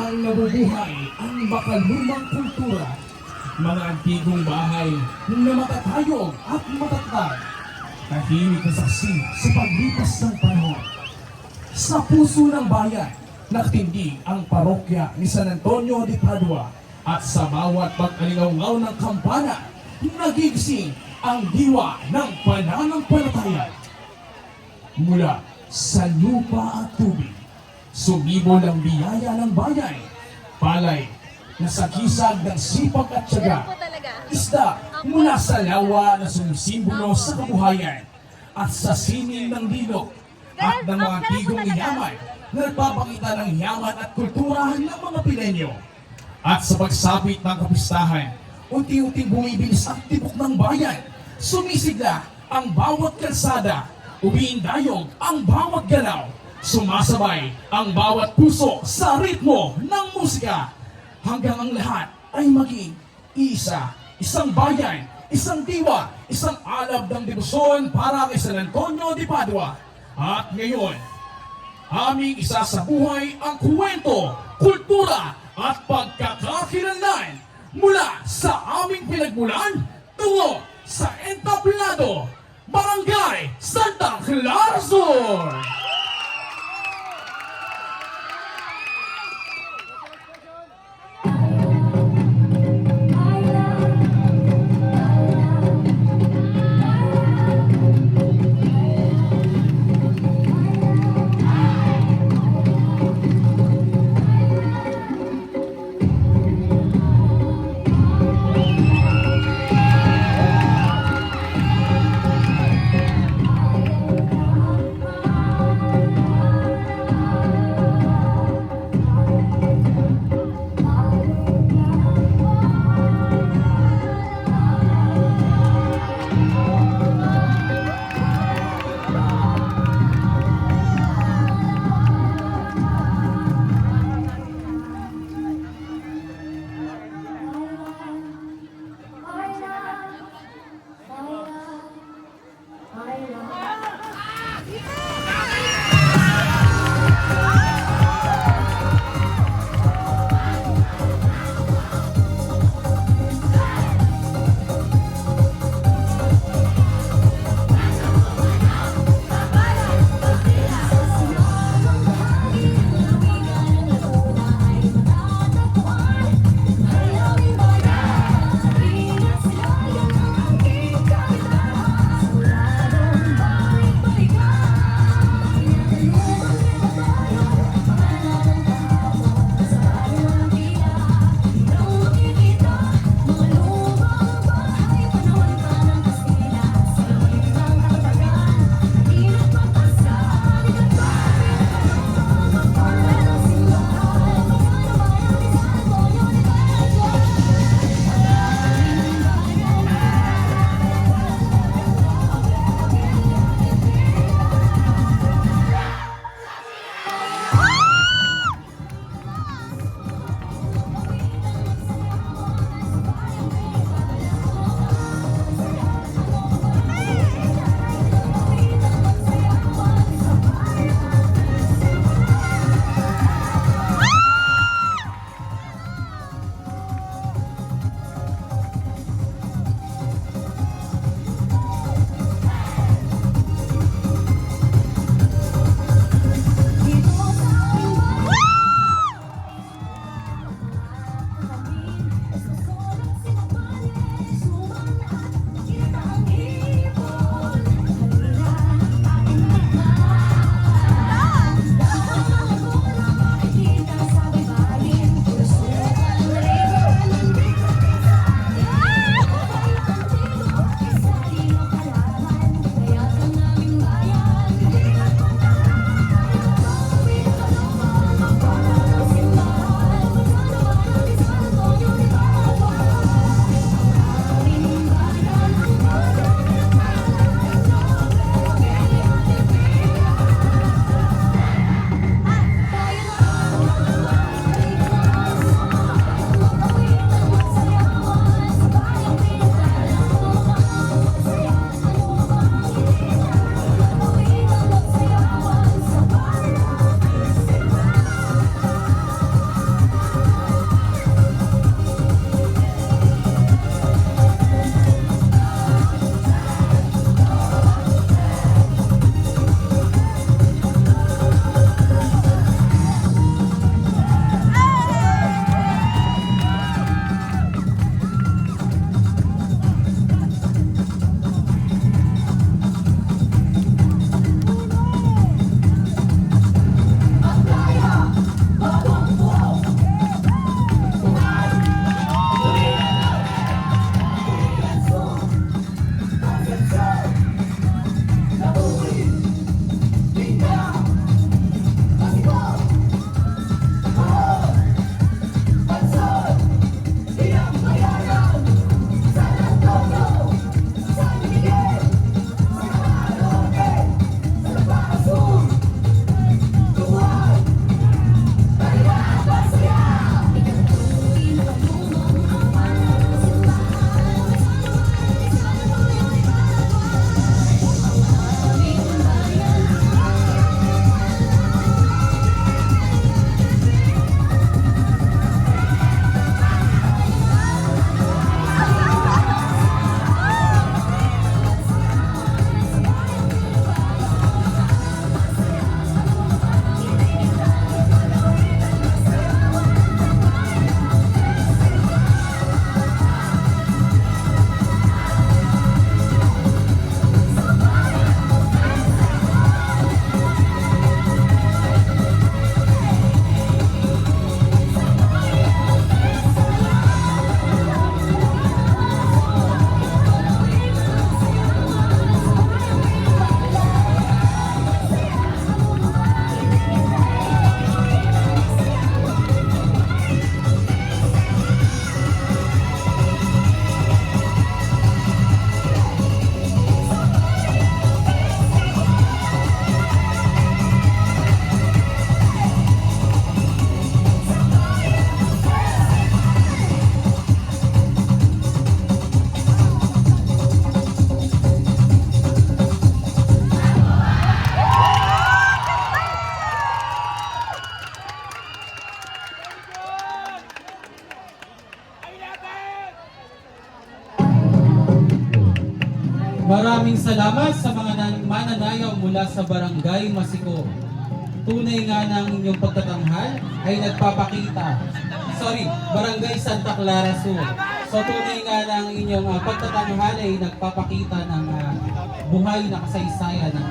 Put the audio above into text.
habang nabubuhay ang makalumang kultura, mga antigong bahay na matatayog at matatag, tahimik na saksi sa paglipas ng panahon. Sa puso ng bayan, nakatindig ang parokya ni San Antonio de Padua at sa bawat pag-alingaw ng kampana, nagigising ang diwa ng pananampalataya. Mula sa lupa at tubig, sumibol ang biyaya ng bayan, palay na sagisag ng sipag at tiyaga, isda mula sa lawa na sumisimbolo sa kabuhayan, at sa sining ng lilo at ng mga tigong yaman na nagpapakita ng yaman at kultura ng mga Pilenyo. At sa pagsapit ng kapistahan, unti-unting bumibilis ang tibok ng bayan, sumisigla ang bawat kalsada, umiindayog ang bawat galaw, sumasabay ang bawat puso sa ritmo ng musika, hanggang ang lahat ay maging isa, isang bayan, isang diwa, isang alab ng debosyon para kay San Antonio de Padua. At ngayon, aming isasabuhay ang kwento, kultura at pagkakakilanlan mula sa aming pinagmulan tungo sa entablado, Barangay Santa Clara Sur. Maraming salamat sa mga mananayaw mula sa Barangay Masiko. Tunay nga ng inyong pagtatanghal ay nagpapakita. Barangay Santa Clara Sur. So tunay nga ng inyong pagtatanghal ay nagpapakita ng buhay na kasaysayan ng